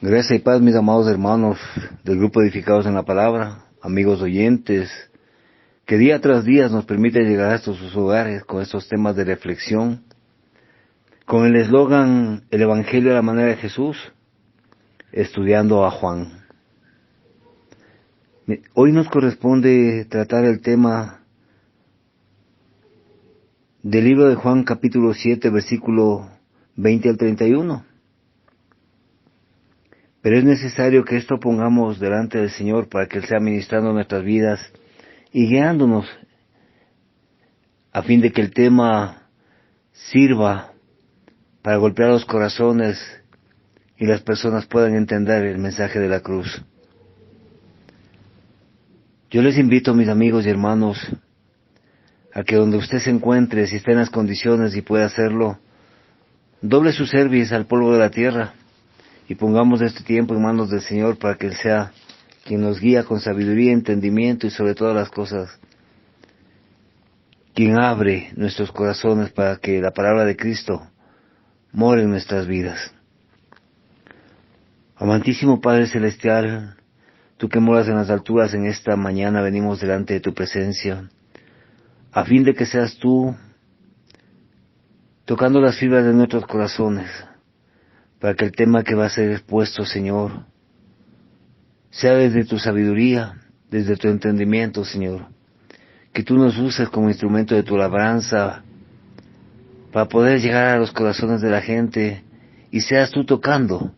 Gracias y paz, mis amados hermanos del Grupo Edificados en la Palabra, amigos oyentes, que día tras día nos permiten llegar a sus hogares con estos temas de reflexión, con el eslogan "El Evangelio a la manera de Jesús", estudiando a Juan. Hoy nos corresponde tratar el tema del libro de Juan, capítulo 7, versículo 20 al 31. Pero es necesario que esto pongamos delante del Señor para que Él sea ministrando nuestras vidas y guiándonos, a fin de que el tema sirva para golpear los corazones y las personas puedan entender el mensaje de la cruz. Yo les invito, mis amigos y hermanos, a que donde usted se encuentre, si está en las condiciones y puede hacerlo, doble su cerviz al polvo de la tierra y pongamos este tiempo en manos del Señor para que Él sea quien nos guía con sabiduría, entendimiento y sobre todas las cosas, quien abre nuestros corazones para que la palabra de Cristo more en nuestras vidas. Amantísimo Padre Celestial, Tú que moras en las alturas, en esta mañana venimos delante de Tu presencia, a fin de que seas Tú tocando las fibras de nuestros corazones, para que el tema que va a ser expuesto, Señor, sea desde Tu sabiduría, desde Tu entendimiento, Señor, que Tú nos uses como instrumento de Tu labranza, para poder llegar a los corazones de la gente, y seas Tú tocando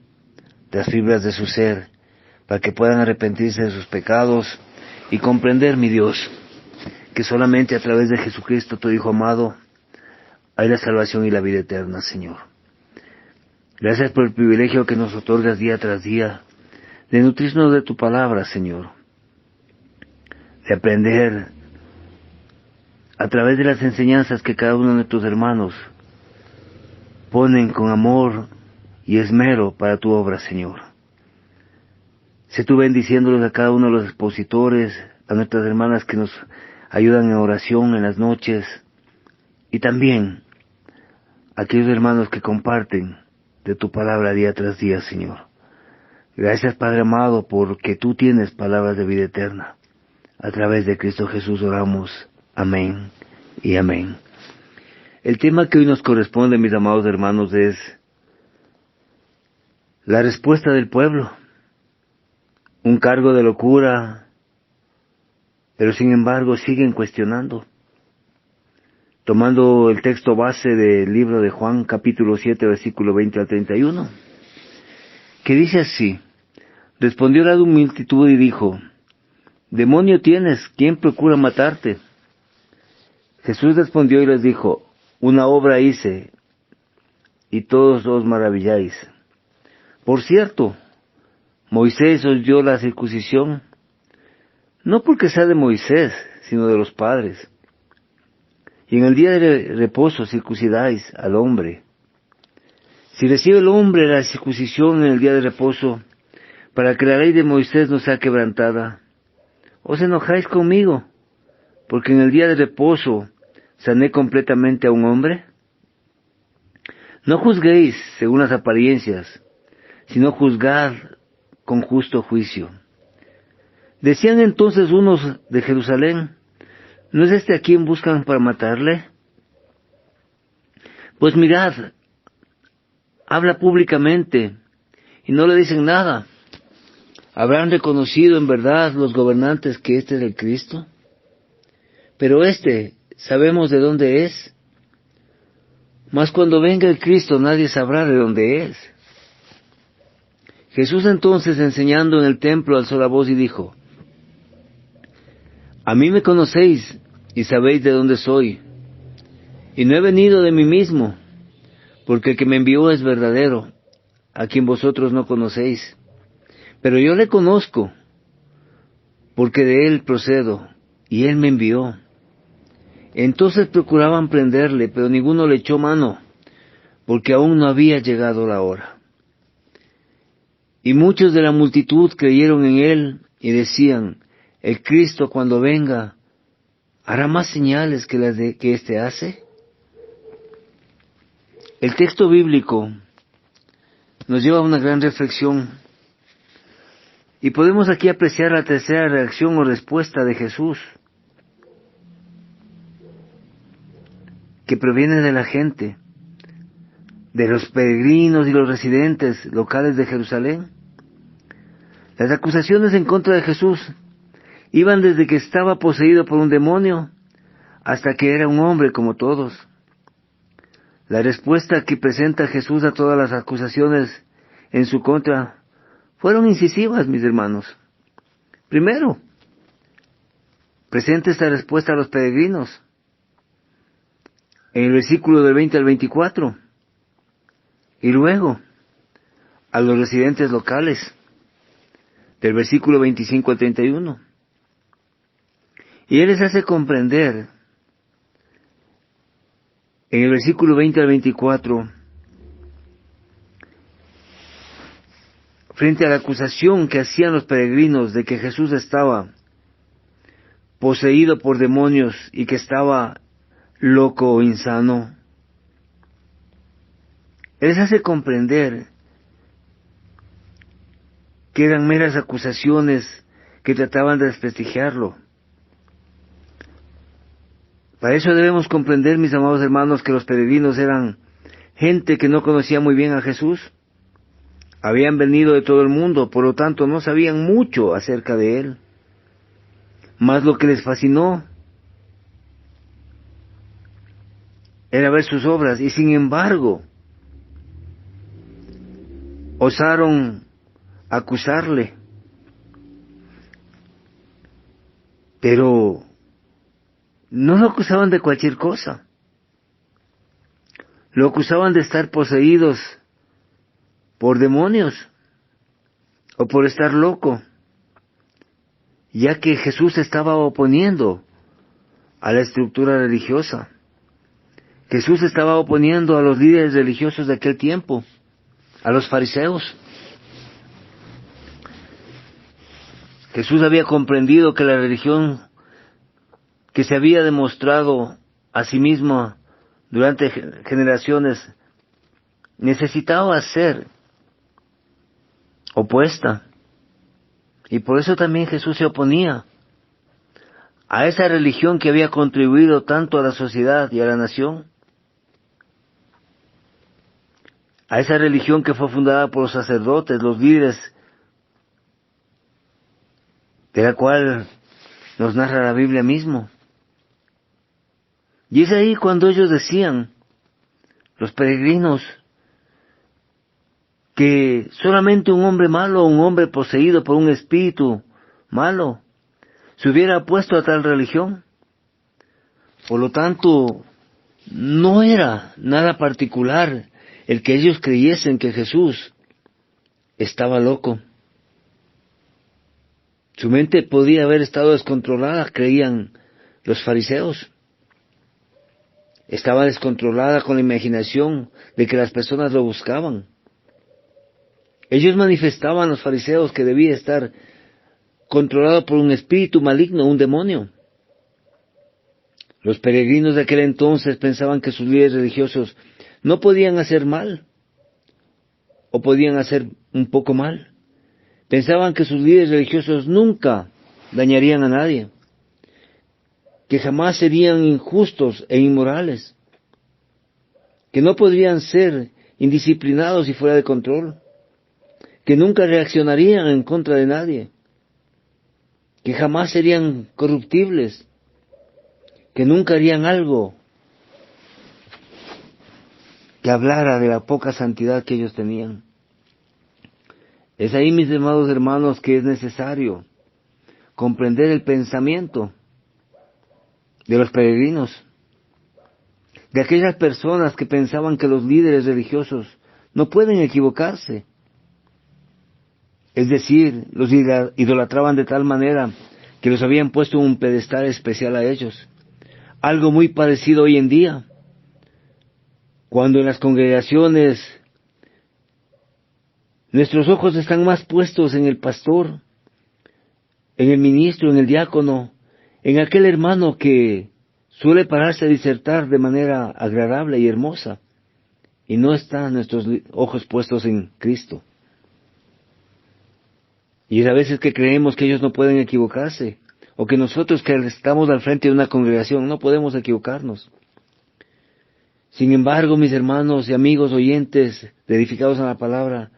las fibras de su ser, para que puedan arrepentirse de sus pecados, y comprender, mi Dios, que solamente a través de Jesucristo, Tu Hijo amado, hay la salvación y la vida eterna, Señor. Gracias por el privilegio que nos otorgas día tras día, de nutrirnos de Tu palabra, Señor, de aprender a través de las enseñanzas que cada uno de nuestros hermanos ponen con amor y esmero para Tu obra, Señor. Sé Tú bendiciéndolos a cada uno de los expositores, a nuestras hermanas que nos ayudan en oración en las noches, y también a aquellos hermanos que comparten de Tu palabra día tras día, Señor. Gracias, Padre amado, porque Tú tienes palabras de vida eterna. A través de Cristo Jesús oramos. Amén y amén. El tema que hoy nos corresponde, mis amados hermanos, es la respuesta del pueblo. Un cargo de locura, pero sin embargo siguen cuestionando. Tomando el texto base del libro de Juan, capítulo 7, versículo 20 al 31, que dice así: Respondió la multitud y dijo: «Demonio tienes, ¿quién procura matarte?» Jesús respondió y les dijo: «Una obra hice, y todos os maravilláis. Por cierto, Moisés os dio la circuncisión, no porque sea de Moisés, sino de los padres. Y en el día de reposo circuncidáis al hombre. Si recibe el hombre la circuncisión en el día de reposo, para que la ley de Moisés no sea quebrantada, ¿os enojáis conmigo, porque en el día de reposo sané completamente a un hombre? No juzguéis según las apariencias, sino juzgad con justo juicio». Decían entonces unos de Jerusalén: ¿no es este a quien buscan para matarle? Pues mirad, habla públicamente, y no le dicen nada. ¿Habrán reconocido en verdad los gobernantes que este es el Cristo? Pero sabemos de dónde es. Mas cuando venga el Cristo nadie sabrá de dónde es. Jesús entonces, enseñando en el templo, alzó la voz y dijo: «A mí me conocéis y sabéis de dónde soy, y no he venido de mí mismo, porque el que me envió es verdadero, a quien vosotros no conocéis. Pero yo le conozco, porque de él procedo, y él me envió». Entonces procuraban prenderle, pero ninguno le echó mano, porque aún no había llegado la hora. Y muchos de la multitud creyeron en él, y decían: «El Cristo, cuando venga, ¿hará más señales que las que éste hace?». El texto bíblico nos lleva a una gran reflexión Y podemos aquí apreciar la tercera reacción o respuesta de Jesús, que proviene de la gente, de los peregrinos y los residentes locales de Jerusalén. Las acusaciones en contra de Jesús iban desde que estaba poseído por un demonio hasta que era un hombre como todos. La respuesta que presenta Jesús a todas las acusaciones en su contra fueron incisivas, mis hermanos. Primero, presenta esta respuesta a los peregrinos, en el versículo del 20 al 24, y luego a los residentes locales, del versículo 25 al 31. Y Él les hace comprender, en el versículo 20 al 24, frente a la acusación que hacían los peregrinos de que Jesús estaba poseído por demonios y que estaba loco o insano, Él les hace comprender que eran meras acusaciones que trataban de desprestigiarlo. Para eso debemos comprender, mis amados hermanos, que los peregrinos eran gente que no conocía muy bien a Jesús. Habían venido de todo el mundo, por lo tanto no sabían mucho acerca de Él. Mas lo que les fascinó era ver sus obras, y sin embargo osaron acusarle. Pero no lo acusaban de cualquier cosa. Lo acusaban de estar poseídos por demonios o por estar loco, ya que Jesús estaba oponiendo a la estructura religiosa. Jesús estaba oponiendo a los líderes religiosos de aquel tiempo, a los fariseos. Jesús había comprendido que la religión que se había demostrado a sí misma durante generaciones necesitaba ser opuesta. Y por eso también Jesús se oponía a esa religión que había contribuido tanto a la sociedad y a la nación, a esa religión que fue fundada por los sacerdotes, los líderes, de la cual nos narra la Biblia mismo. Y es ahí cuando ellos decían, los peregrinos, que solamente un hombre malo, un hombre poseído por un espíritu malo, se hubiera opuesto a tal religión. Por lo tanto, no era nada particular el que ellos creyesen que Jesús estaba loco. Su mente podía haber estado descontrolada, creían los fariseos. Estaba descontrolada con la imaginación de que las personas lo buscaban. Ellos manifestaban, los fariseos, que debía estar controlado por un espíritu maligno, un demonio. Los peregrinos de aquel entonces pensaban que sus líderes religiosos no podían hacer mal, o podían hacer un poco mal. Pensaban que sus líderes religiosos nunca dañarían a nadie, que jamás serían injustos e inmorales, que no podrían ser indisciplinados y fuera de control, que nunca reaccionarían en contra de nadie, que jamás serían corruptibles, que nunca harían algo que hablara de la poca santidad que ellos tenían. Es ahí, mis amados hermanos, que es necesario comprender el pensamiento de los peregrinos, de aquellas personas que pensaban que los líderes religiosos no pueden equivocarse. Es decir, los idolatraban de tal manera que los habían puesto en un pedestal especial a ellos. Algo muy parecido hoy en día, cuando en las congregaciones nuestros ojos están más puestos en el pastor, en el ministro, en el diácono, en aquel hermano que suele pararse a disertar de manera agradable y hermosa, y no están nuestros ojos puestos en Cristo. Y es a veces que creemos que ellos no pueden equivocarse, o que nosotros que estamos al frente de una congregación no podemos equivocarnos. Sin embargo, mis hermanos y amigos oyentes dedicados a la palabra,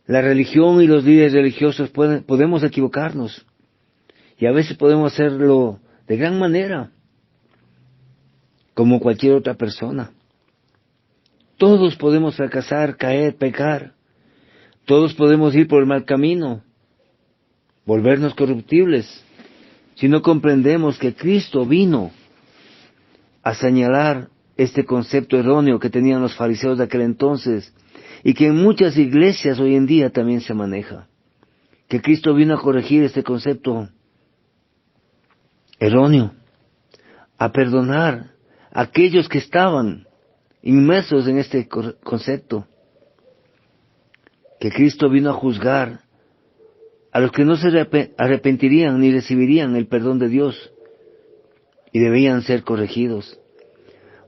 la religión y los líderes religiosos podemos equivocarnos. Y a veces podemos hacerlo de gran manera, como cualquier otra persona. Todos podemos fracasar, caer, pecar. Todos podemos ir por el mal camino, volvernos corruptibles, si no comprendemos que Cristo vino a señalar este concepto erróneo que tenían los fariseos de aquel entonces y que en muchas iglesias hoy en día también se maneja. Que Cristo vino a corregir este concepto erróneo, a perdonar a aquellos que estaban inmersos en este concepto. Que Cristo vino a juzgar a los que no se arrepentirían ni recibirían el perdón de Dios y debían ser corregidos.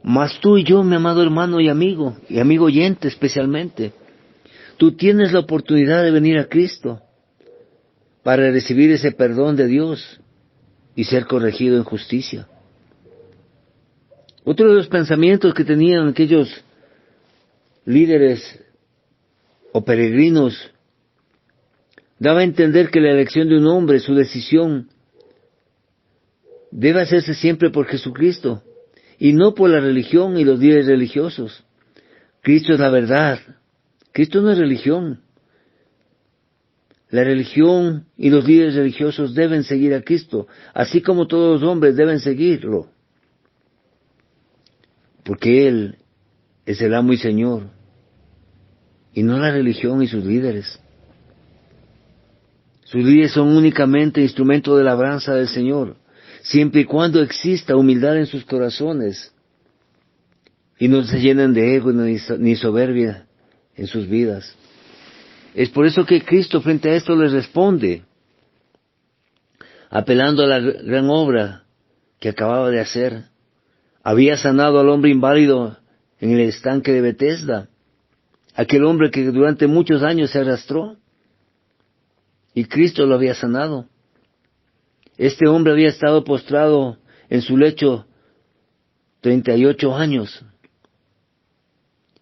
Mas tú y yo, mi amado hermano y amigo oyente especialmente, tú tienes la oportunidad de venir a Cristo para recibir ese perdón de Dios y ser corregido en justicia. Otro de los pensamientos que tenían aquellos líderes o peregrinos daba a entender que la elección de un hombre, su decisión, debe hacerse siempre por Jesucristo y no por la religión y los líderes religiosos. Cristo es la verdad. Cristo no es religión. La religión y los líderes religiosos deben seguir a Cristo, así como todos los hombres deben seguirlo, porque Él es el amo y Señor, y no la religión y sus líderes. Sus líderes son únicamente instrumento de labranza del Señor, siempre y cuando exista humildad en sus corazones y no se llenen de ego ni soberbia en sus vidas. Es por eso que Cristo frente a esto les responde, apelando a la gran obra que acababa de hacer. Había sanado al hombre inválido en el estanque de Betesda, aquel hombre que durante muchos años se arrastró, y Cristo lo había sanado. Este hombre había estado postrado en su lecho 38 años,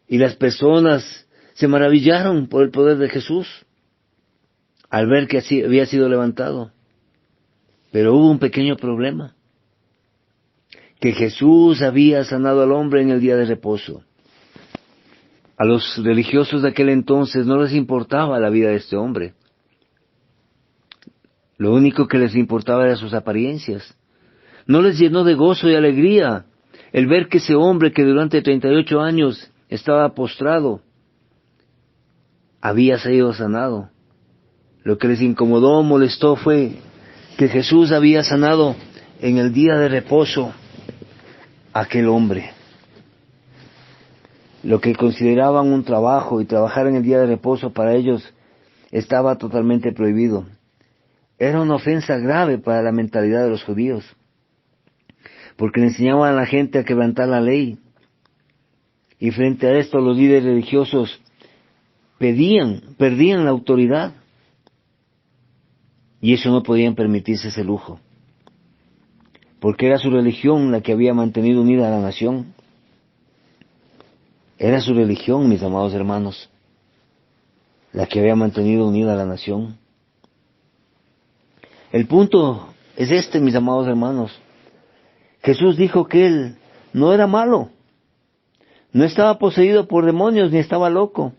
y las personas se maravillaron por el poder de Jesús al ver que así había sido levantado. Pero hubo un pequeño problema, que Jesús había sanado al hombre en el día de reposo. A los religiosos de aquel entonces no les importaba la vida de este hombre. Lo único que les importaba eran sus apariencias. No les llenó de gozo y alegría el ver que ese hombre que durante 38 años estaba postrado había sido sanado. Lo que les incomodó, molestó fue que Jesús había sanado en el día de reposo a aquel hombre. Lo que consideraban un trabajo y trabajar en el día de reposo para ellos estaba totalmente prohibido. Era una ofensa grave para la mentalidad de los judíos, porque le enseñaban a la gente a quebrantar la ley. Y frente a esto los líderes religiosos perdían la autoridad. Y eso no podían permitirse ese lujo, porque era su religión la que había mantenido unida a la nación. Era su religión, mis amados hermanos, la que había mantenido unida a la nación. El punto es este, mis amados hermanos. Jesús dijo que Él no era malo, no estaba poseído por demonios ni estaba loco.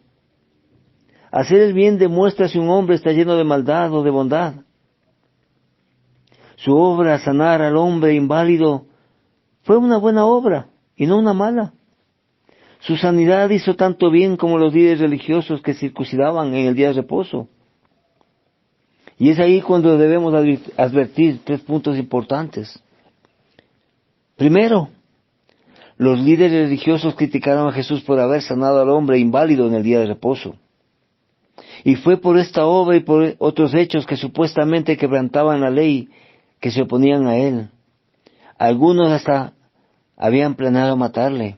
Hacer el bien demuestra si un hombre está lleno de maldad o de bondad. Su obra, sanar al hombre inválido, fue una buena obra y no una mala. Su sanidad hizo tanto bien como los líderes religiosos que circuncidaban en el día de reposo. Y es ahí cuando debemos advertir 3 puntos importantes. Primero, los líderes religiosos criticaron a Jesús por haber sanado al hombre inválido en el día de reposo. Y fue por esta obra y por otros hechos que supuestamente quebrantaban la ley que se oponían a él. Algunos hasta habían planeado matarle,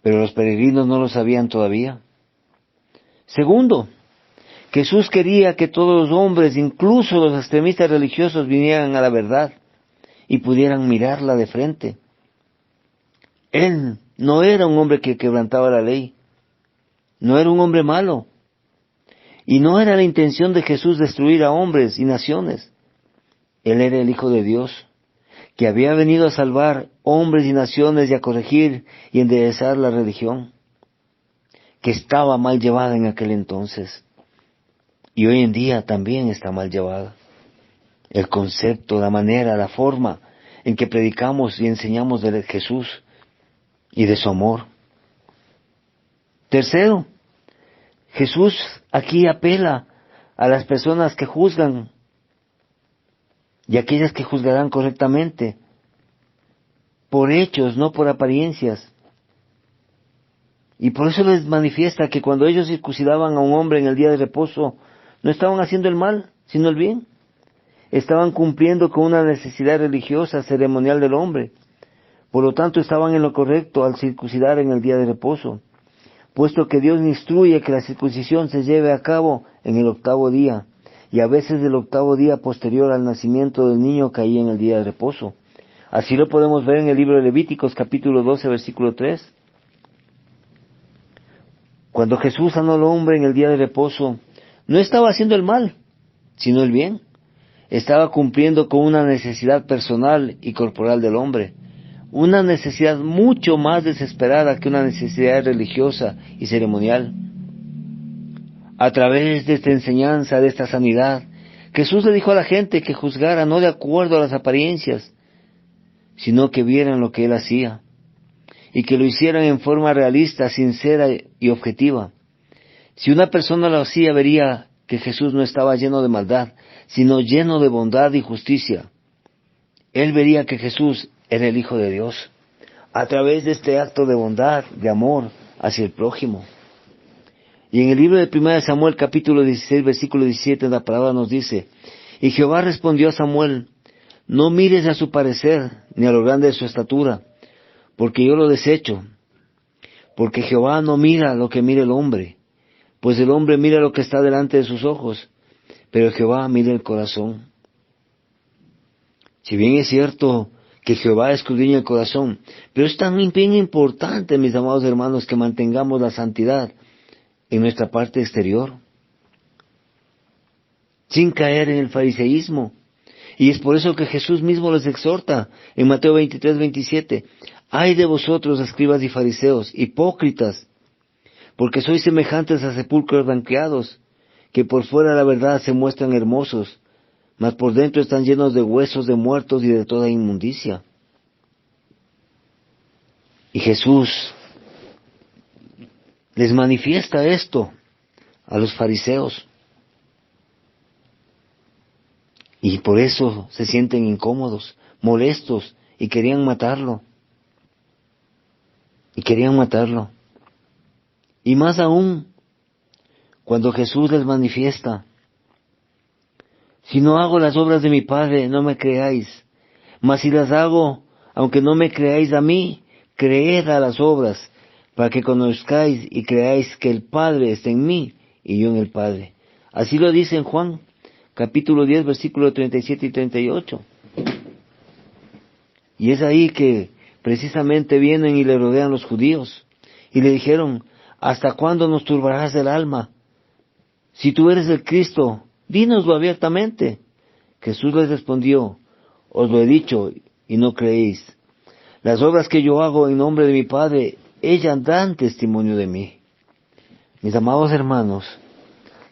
pero los peregrinos no lo sabían todavía. Segundo, Jesús quería que todos los hombres, incluso los extremistas religiosos, vinieran a la verdad y pudieran mirarla de frente. Él no era un hombre que quebrantaba la ley, no era un hombre malo, y no era la intención de Jesús destruir a hombres y naciones. Él era el Hijo de Dios, que había venido a salvar hombres y naciones y a corregir y enderezar la religión, que estaba mal llevada en aquel entonces, y hoy en día también está mal llevada. El concepto, la manera, la forma en que predicamos y enseñamos de Jesús y de su amor. Tercero, Jesús aquí apela a las personas que juzgan y aquellas que juzgarán correctamente por hechos, no por apariencias. Y por eso les manifiesta que cuando ellos circuncidaban a un hombre en el día de reposo, no estaban haciendo el mal, sino el bien. Estaban cumpliendo con una necesidad religiosa, ceremonial del hombre. Por lo tanto, estaban en lo correcto al circuncidar en el día de reposo, puesto que Dios instruye que la circuncisión se lleve a cabo en el 8º día, y a veces el 8º día posterior al nacimiento del niño caía en el día de reposo. Así lo podemos ver en el libro de Levíticos, capítulo 12, versículo 3. Cuando Jesús sanó al hombre en el día de reposo, no estaba haciendo el mal, sino el bien. Estaba cumpliendo con una necesidad personal y corporal del hombre, una necesidad mucho más desesperada que una necesidad religiosa y ceremonial. A través de esta enseñanza, de esta sanidad, Jesús le dijo a la gente que juzgara no de acuerdo a las apariencias, sino que vieran lo que Él hacía, y que lo hicieran en forma realista, sincera y objetiva. Si una persona lo hacía, vería que Jesús no estaba lleno de maldad, sino lleno de bondad y justicia. Él vería que Jesús era el Hijo de Dios, a través de este acto de bondad, de amor hacia el prójimo. Y en el libro de 1 Samuel, capítulo 16, versículo 17, la palabra nos dice: Y Jehová respondió a Samuel: No mires a su parecer, ni a lo grande de su estatura, porque yo lo desecho. Porque Jehová no mira lo que mira el hombre, pues el hombre mira lo que está delante de sus ojos, pero Jehová mira el corazón. Si bien es cierto que Jehová escudriña el corazón, pero es también bien importante, mis amados hermanos, que mantengamos la santidad en nuestra parte exterior, sin caer en el fariseísmo. Y es por eso que Jesús mismo les exhorta en Mateo 23, 27, «Ay de vosotros, escribas y fariseos, hipócritas, porque sois semejantes a sepulcros blanqueados, que por fuera la verdad se muestran hermosos, mas por dentro están llenos de huesos de muertos y de toda inmundicia». Y Jesús les manifiesta esto a los fariseos. Y por eso se sienten incómodos, molestos, y querían matarlo. Y más aún, cuando Jesús les manifiesta: Si no hago las obras de mi Padre, no me creáis. Mas si las hago, aunque no me creáis a mí, creed a las obras, para que conozcáis y creáis que el Padre está en mí y yo en el Padre. Así lo dice en Juan, capítulo 10, versículos 37 y 38. Y es ahí que precisamente vienen y le rodean los judíos, y le dijeron: ¿Hasta cuándo nos turbarás el alma? Si tú eres el Cristo, dínoslo abiertamente. Jesús les respondió: Os lo he dicho, y no creéis. Las obras que yo hago en nombre de mi Padre, ellas dan testimonio de mí. Mis amados hermanos,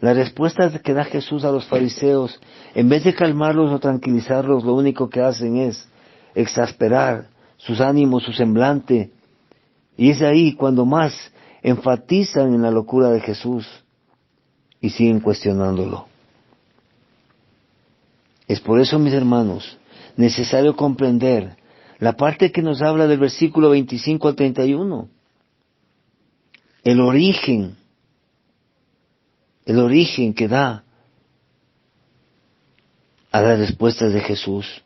la respuesta que da Jesús a los fariseos, en vez de calmarlos o tranquilizarlos, lo único que hacen es exasperar sus ánimos, su semblante. Y es ahí cuando más enfatizan en la locura de Jesús y siguen cuestionándolo. Es por eso, mis hermanos, necesario comprender la parte que nos habla del versículo 25 al 31. El origen que da a las respuestas de Jesús.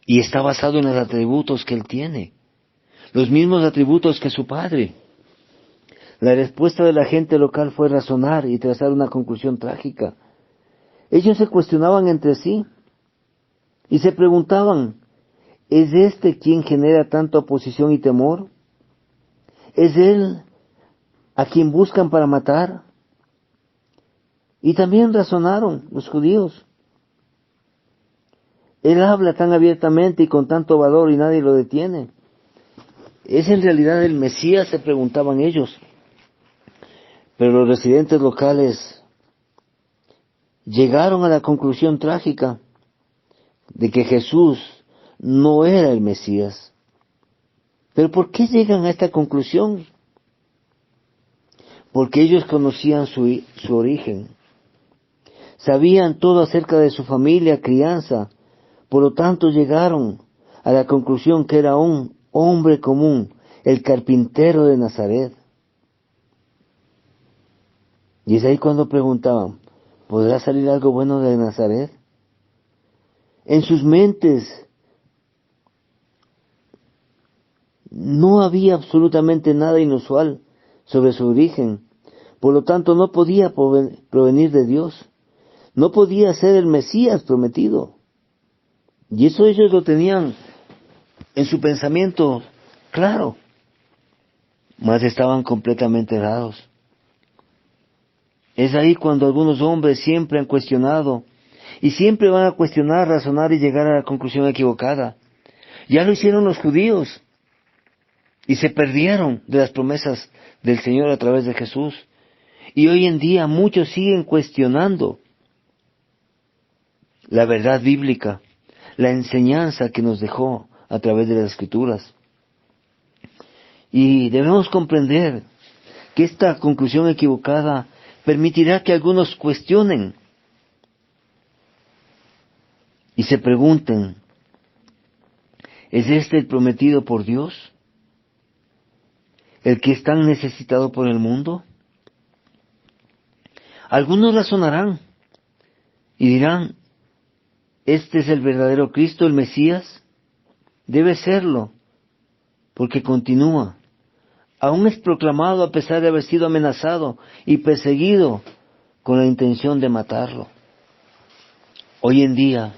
Y está basado en los atributos que Él tiene, los mismos atributos que su Padre. La respuesta de la gente local fue razonar y trazar una conclusión trágica. Ellos se cuestionaban entre sí y se preguntaban, ¿es este quien genera tanta oposición y temor? ¿Es él a quien buscan para matar? Y también razonaron los judíos. Él habla tan abiertamente y con tanto valor y nadie lo detiene. ¿Es en realidad el Mesías?, se preguntaban ellos. Pero los residentes locales llegaron a la conclusión trágica de que Jesús no era el Mesías. ¿Pero por qué llegan a esta conclusión? Porque ellos conocían su origen. Sabían todo acerca de su familia, crianza. Por lo tanto llegaron a la conclusión que era un hombre común, el carpintero de Nazaret. Y es ahí cuando preguntaban, ¿podrá salir algo bueno de Nazaret? En sus mentes no había absolutamente nada inusual sobre su origen. Por lo tanto, no podía provenir de Dios. No podía ser el Mesías prometido. Y eso ellos lo tenían en su pensamiento claro. Mas estaban completamente errados. Es ahí cuando algunos hombres siempre han cuestionado y siempre van a cuestionar, razonar y llegar a la conclusión equivocada. Ya lo hicieron los judíos y se perdieron de las promesas del Señor a través de Jesús. Y hoy en día muchos siguen cuestionando la verdad bíblica, la enseñanza que nos dejó a través de las Escrituras. Y debemos comprender que esta conclusión equivocada permitirá que algunos cuestionen y se pregunten, ¿es este el prometido por Dios? ¿El que es tan necesitado por el mundo? Algunos razonarán y dirán, ¿este es el verdadero Cristo, el Mesías? Debe serlo, porque continúa. Aún es proclamado a pesar de haber sido amenazado y perseguido con la intención de matarlo. Hoy en día,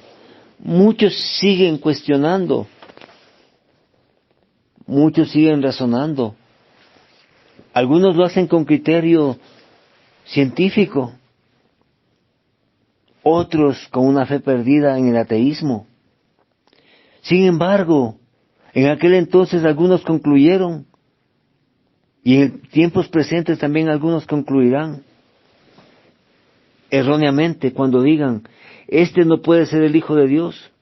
muchos siguen cuestionando, muchos siguen razonando. Algunos lo hacen con criterio científico, otros con una fe perdida en el ateísmo. Sin embargo, en aquel entonces algunos concluyeron, y en tiempos presentes también algunos concluirán erróneamente cuando digan, este no puede ser el Hijo de Dios.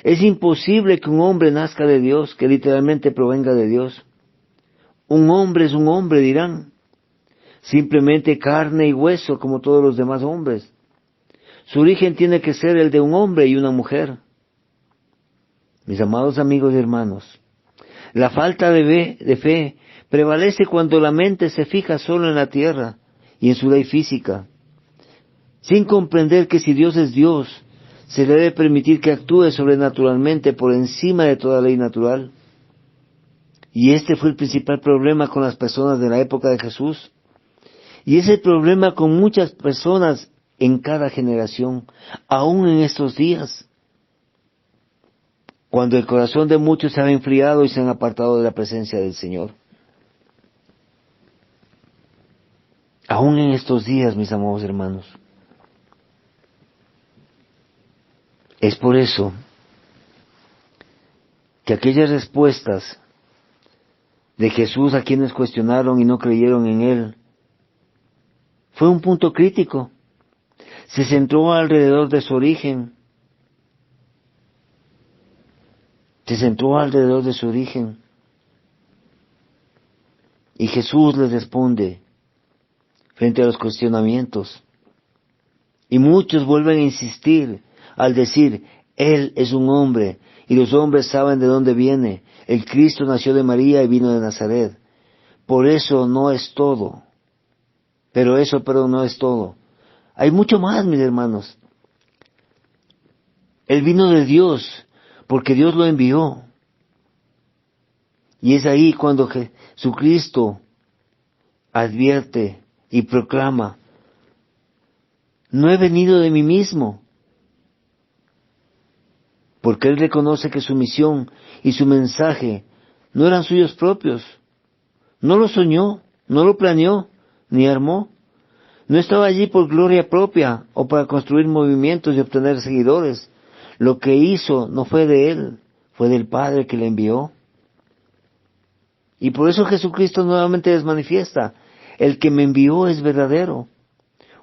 Es imposible que un hombre nazca de Dios, que literalmente provenga de Dios. Un hombre es un hombre, dirán, simplemente carne y hueso como todos los demás hombres. Su origen tiene que ser el de un hombre y una mujer. Mis amados amigos y hermanos, la falta de fe prevalece cuando la mente se fija solo en la tierra y en su ley física, sin comprender que si Dios es Dios, se le debe permitir que actúe sobrenaturalmente por encima de toda ley natural. Y este fue el principal problema con las personas de la época de Jesús. Y es el problema con muchas personas en cada generación, aún en estos días, cuando el corazón de muchos se ha enfriado y se han apartado de la presencia del Señor. Aún en estos días, mis amados hermanos. Es por eso que aquellas respuestas de Jesús a quienes cuestionaron y no creyeron en Él, fue un punto crítico. Se centró alrededor de su origen. Se centró alrededor de su origen. Y Jesús les responde frente a los cuestionamientos. Y muchos vuelven a insistir al decir, Él es un hombre, y los hombres saben de dónde viene. El Cristo nació de María y vino de Nazaret. Por eso no es todo. Pero no es todo. Hay mucho más, mis hermanos. Él vino de Dios, porque Dios lo envió. Y es ahí cuando Jesucristo advierte y proclama: no he venido de mí mismo. Porque él reconoce que su misión y su mensaje no eran suyos propios. No lo soñó, no lo planeó, ni armó. No estaba allí por gloria propia o para construir movimientos y obtener seguidores. Lo que hizo no fue de él, fue del Padre que le envió. Y por eso Jesucristo nuevamente les manifiesta: el que me envió es verdadero.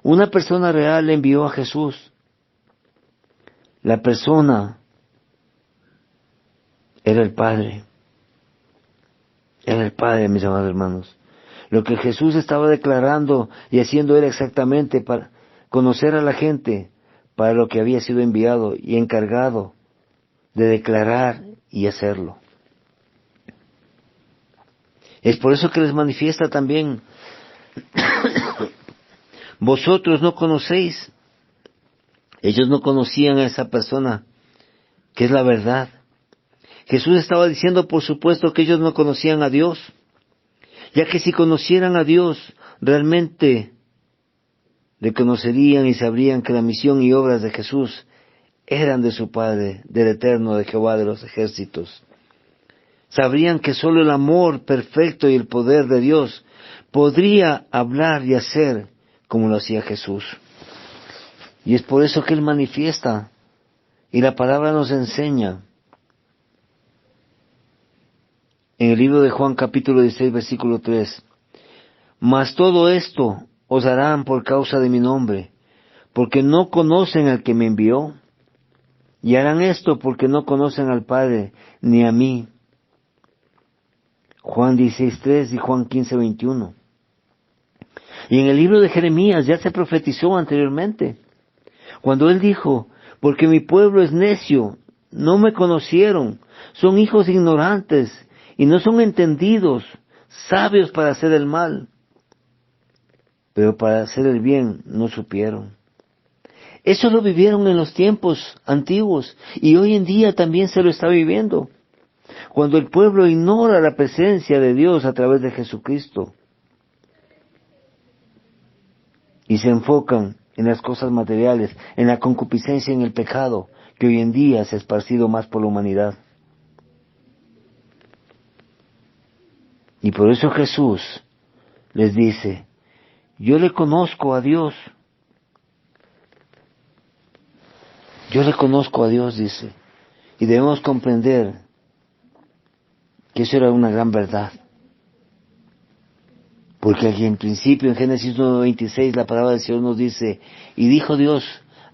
Una persona real le envió a Jesús. La persona era el Padre. Era el Padre, mis amados hermanos. Lo que Jesús estaba declarando y haciendo era exactamente para conocer a la gente para lo que había sido enviado y encargado de declarar y hacerlo. Es por eso que les manifiesta también: vosotros no conocéis. Ellos no conocían a esa persona, que es la verdad. Jesús estaba diciendo, por supuesto, que ellos no conocían a Dios, ya que si conocieran a Dios, realmente le conocerían y sabrían que la misión y obras de Jesús eran de su Padre, del Eterno, de Jehová de los ejércitos. Sabrían que sólo el amor perfecto y el poder de Dios podría hablar y hacer como lo hacía Jesús. Y es por eso que Él manifiesta, y la palabra nos enseña, en el libro de Juan capítulo 16 versículo 3, mas todo esto os harán por causa de mi nombre, porque no conocen al que me envió, y harán esto porque no conocen al Padre, ni a mí. Juan 16:3 y Juan 15:21. Y en el libro de Jeremías ya se profetizó anteriormente, cuando él dijo: porque mi pueblo es necio, no me conocieron, son hijos ignorantes, y no son entendidos, sabios para hacer el mal, pero para hacer el bien no supieron. Eso lo vivieron en los tiempos antiguos, y hoy en día también se lo está viviendo. Cuando el pueblo ignora la presencia de Dios a través de Jesucristo, y se enfocan en las cosas materiales, en la concupiscencia y en el pecado, que hoy en día se ha esparcido más por la humanidad. Y por eso Jesús les dice: yo le conozco a Dios. Yo le conozco a Dios, dice. Y debemos comprender que eso era una gran verdad. Porque aquí en principio, en Génesis 1:26, la palabra del Señor nos dice: y dijo Dios,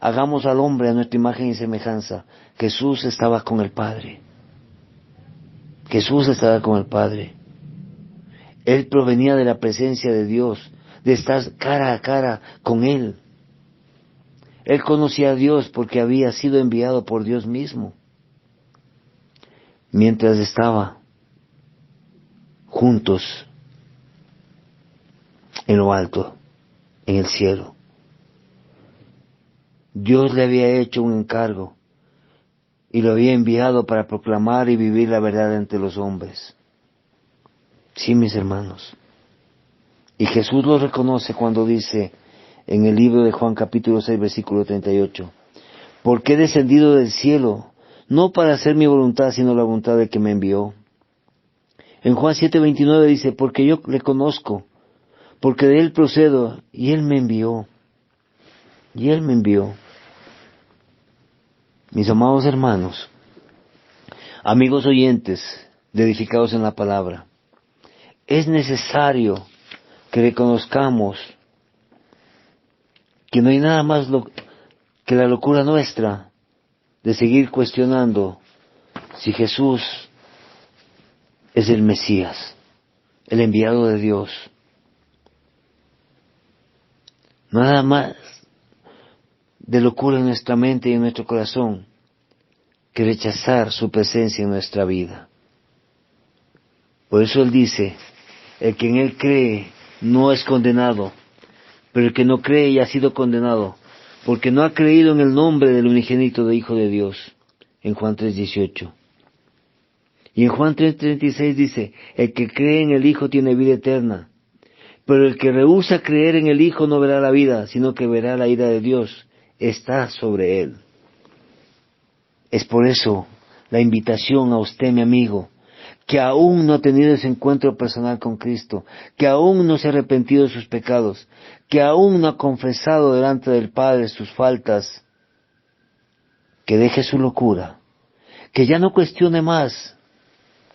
hagamos al hombre a nuestra imagen y semejanza. Jesús estaba con el Padre. Jesús estaba con el Padre. Él provenía de la presencia de Dios, de estar cara a cara con Él. Él conocía a Dios porque había sido enviado por Dios mismo. Mientras estaba juntos en lo alto, en el cielo. Dios le había hecho un encargo y lo había enviado para proclamar y vivir la verdad entre los hombres. Sí, mis hermanos. Y Jesús lo reconoce cuando dice en el libro de Juan capítulo 6 versículo 38, porque he descendido del cielo, no para hacer mi voluntad, sino la voluntad del que me envió. En Juan 7:29 dice, porque yo le conozco, porque de él procedo, y él me envió. Y él me envió. Mis amados hermanos, amigos oyentes, edificados en la palabra, es necesario que reconozcamos que no hay nada más que la locura nuestra de seguir cuestionando si Jesús es el Mesías, el enviado de Dios. Nada más de locura en nuestra mente y en nuestro corazón que rechazar su presencia en nuestra vida. Por eso Él dice, el que en Él cree no es condenado, pero el que no cree ya ha sido condenado, porque no ha creído en el nombre del unigénito de Hijo de Dios, en Juan 3:18. Y en Juan 3:36 dice, el que cree en el Hijo tiene vida eterna, Pero el que rehúsa creer en el Hijo no verá la vida, sino que verá la ira de Dios. Está sobre él. Es por eso la invitación a usted, mi amigo, que aún no ha tenido ese encuentro personal con Cristo, que aún no se ha arrepentido de sus pecados, que aún no ha confesado delante del Padre sus faltas, que deje su locura, que ya no cuestione más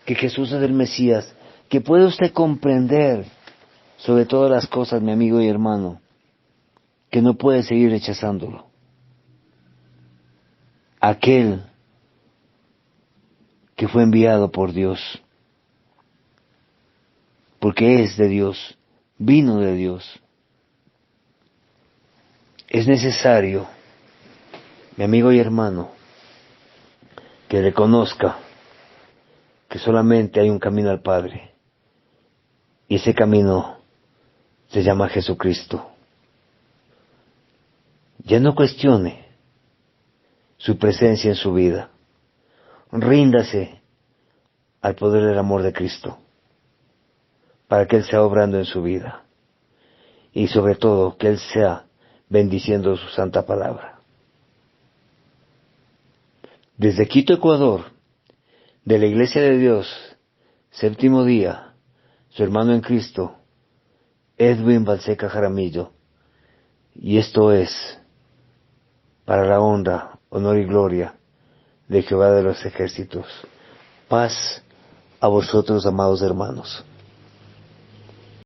que Jesús es el Mesías, que puede usted comprender sobre todas las cosas, mi amigo y hermano, que no puede seguir rechazándolo. Aquel que fue enviado por Dios, porque es de Dios, vino de Dios. Es necesario, mi amigo y hermano, que reconozca que solamente hay un camino al Padre, y ese camino se llama Jesucristo. Ya no cuestione su presencia en su vida. Ríndase al poder del amor de Cristo, para que Él sea obrando en su vida, y sobre todo que Él sea bendiciendo su santa palabra. Desde Quito, Ecuador, de la Iglesia de Dios, séptimo día, su hermano en Cristo, Edwin Balseca Jaramillo, y esto es para la honra, honor y gloria de Jehová de los ejércitos. Paz a vosotros, amados hermanos.